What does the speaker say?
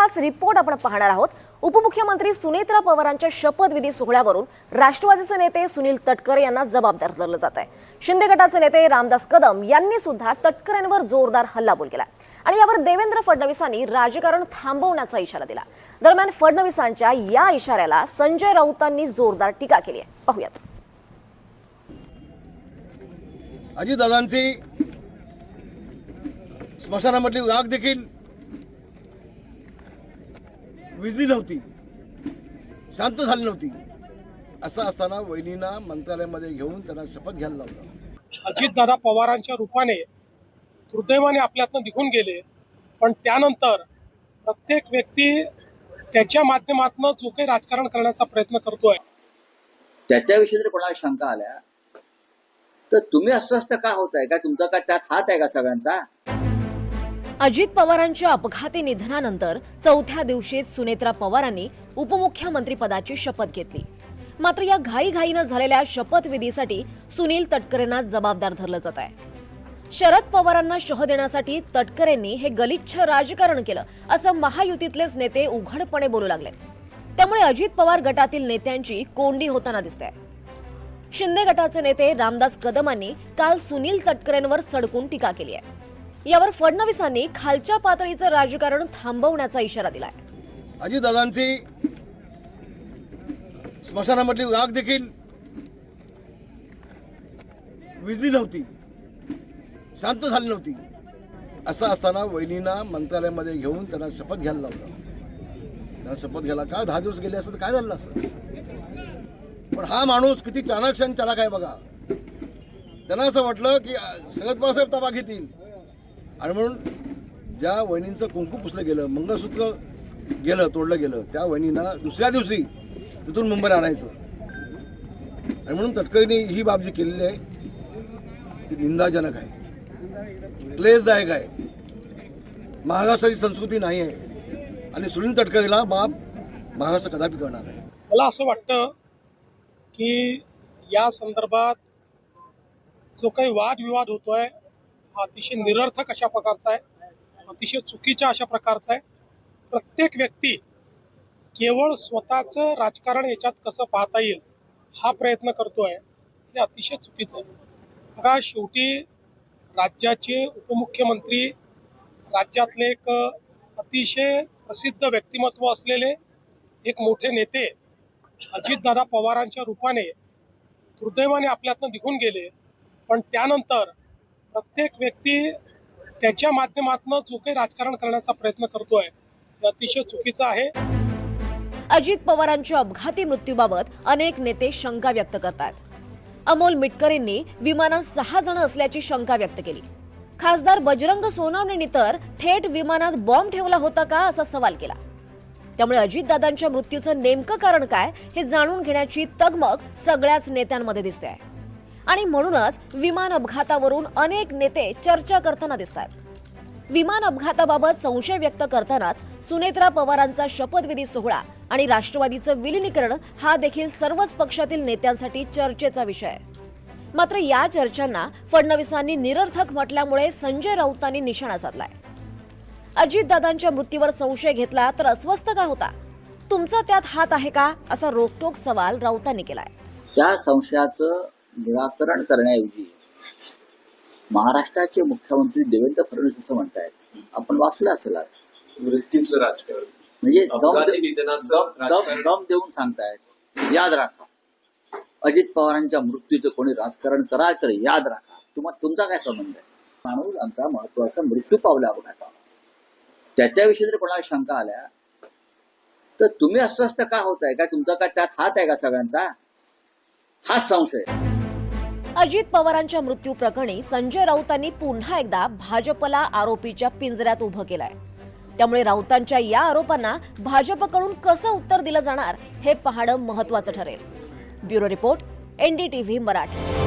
हाच रिपोर्ट आपण पाहणार आहोत। उपमुख्यमंत्री सुनेत्रा पवारांच्या शपथविधी सोहळ्यावरून राष्ट्रवादीचे नेते सुनील तटकरे यांना जबाबदार धरलं जात आहे। शिंदे गटाचे नेते रामदास कदम यांनी सुद्धा तटकरेंवर जोरदार हल्लाबोल केला आणि यावर देवेंद्र फडणवीसांनी राजकारण थांबवण्याचा इशारा दिला। दरम्यान फडणवीसांच्या या इशाऱ्याला संजय राऊतांनी जोरदार टीका केली आहे। पाहूयात। अजितदादांची स्मशानामधली आग देखील विझली नव्हती, शांत झाली नव्हती। असं असताना वहिनींना मंत्रालयामध्ये घेऊन त्यांना शपथ घ्यायला लावलं। अजितदादा पवारांच्या रूपाने दुर्दैवाने आपल्यातनं निघून गेले, पण त्यानंतर प्रत्येक व्यक्ती त्याच्या माध्यमातून जो काही राजकारण करण्याचा प्रयत्न करतोय त्याच्याविषयी जर कोणाला शंका आल्या तर तुम्ही अस्वस्थ का होताय? का तुमचा काय त्यात हात आहे का सगळ्यांचा? अजित पवारांच्या अपघाती निधनानंतर चौथ्या दिवशीच सुनेत्रा पवारांनी उपमुख्यमंत्री पदाची शपथ घेतली। मात्र या घाईघाईनं झालेल्या शपथविधीसाठी सुनील तटकरेंना जबाबदार धरलं जात आहे। शरद पवारांना शह देण्यासाठी तटकरेंनी हे गलिच्छ राजकारण केलं असं महायुतीतलेच नेते उघडपणे बोलू लागले। त्यामुळे अजित पवार गटातील नेत्यांची कोंडी होताना दिसते। शिंदे गटाचे नेते रामदास कदमांनी काल सुनील तटकरेंवर सडकून टीका केली आहे। यावर फडणवीसांनी खालच्या पातळीचं राजकारण थांबवण्याचा इशारा दिलाय। अजितदादांची स्मशानामधली आग देखील विझली नव्हती, शांत झाली नव्हती। असं असताना वहिनींना मंत्रालयामध्ये घेऊन त्यांना शपथ घ्यायला लावलं। त्यांना शपथ घ्यायला का 10 दिवस गेले असं तर काय झालं असं? पण हा माणूस किती चाणक्य आणि चालाक आहे बघा। त्यांना असं वाटलं की शरद पवारसाहेब ताबा घेतील आणि म्हणून ज्या वहिनींचं कुंकू पुसलं गेलं, मंगळसूत्र गेलं, तोडलं गेलं, त्या वहिनींना दुसऱ्या दिवशी तिथून मुंबईला आणायचं। आणि म्हणून तटकरेंनी ही बाब जी केलेली आहे ती निंदाजनक आहे, क्लेशदायक आहे, महाराष्ट्राची संस्कृती नाही आहे आणि सुनील तटकरेला बाब महाराष्ट्र कदापि करणार नाही। मला असं वाटतं की या संदर्भात जो काही वादविवाद होतोय अतिशय निरर्थक अशा प्रकारचा आहे, अतिशय चुकीच्या अशा प्रकारचा आहे। प्रत्येक व्यक्ती केवळ स्वतःचं राजकारण याच्यात कसं पाहता येईल हा प्रयत्न करतोय, हे अतिशय चुकीचं आहे। बघा, शेवटी राज्याचे उपमुख्यमंत्री, राज्यातले एक अतिशय प्रसिद्ध व्यक्तिमत्व असलेले एक मोठे नेते अजितदादा पवारांच्या रूपाने दुर्दैवाने आपल्यातनं निघून गेले, पण त्यानंतर प्रत्येक व्यक्ती त्याच्या माध्यमातून जो काही राजकारण करण्याचा प्रयत्न करतोय हे अतिशय चुकीचं आहे। अजित पवारांच्या अपघाती मृत्यूबाबत अनेक नेते शंका व्यक्त करतात। अमोल मिटकरींनी विमानात 6 जण असल्याची शंका व्यक्त केली। खासदार बजरंग सोनवणेंनी तर थेट विमानात बॉम्ब ठेवला होता का असा सवाल केला। त्यामुळे अजितदादांच्या मृत्यूचं नेमकं कारण काय हे जाणून घेण्याची तगमग सगळ्याच नेत्यांमध्ये दिसते आहे आणि म्हणूनच विमान अपघातावरून अनेक नेते चर्चा करताना दिसतात। विमान अपघाताबाबत संशय व्यक्त करतानाच सुनेत्रा पवारांचा शपथविधी सोहळा आणि राष्ट्रवादीचं विलीनीकरण हा देखील सर्वच पक्षातील नेत्यांसाठी चर्चेचा विषय आहे। मात्र या चर्चांना फडणवीसांनी निरर्थक म्हटल्यामुळे संजय राऊतांनी निशाणा साधलाय। अजितदादांच्या मृत्यूवर संशय घेतला तर अस्वस्थ का होता? तुमचा त्यात हात आहे का असा रोखठोक सवाल राऊतांनी केलाय। त्या संशयाचं निराकरण करण्याऐवजी महाराष्ट्राचे मुख्यमंत्री देवेंद्र फडणवीस असं म्हणतायत, आपण वाचलं असेल, मृत्यूचं राजकारण म्हणजे राजकारण दम देऊन सांगतायत, याद राखा अजित पवारांच्या मृत्यूचं कोणी राजकारण कराल तर याद राखा। तुमचा काय संबंध आहे? माणूस आमचा महत्वाचा मृत्यू पावला अपघाताला, त्याच्याविषयी जर कोणाला शंका आल्या तर तुम्ही अस्वस्थ का होताय? का तुमचा काय त्यात हात आहे का सगळ्यांचा? हाच संशय। अजित पवारांच्या मृत्यू प्रकरणी संजय राऊतांनी पुन्हा एकदा भाजपला आरोपीच्या पिंजऱ्यात उभं केलंय। त्यामुळे राऊतांच्या या आरोपांना भाजपकडून कसं उत्तर दिलं जाणार हे पाहणं महत्त्वाचं ठरेल। Bureau report, NDTV Marathi.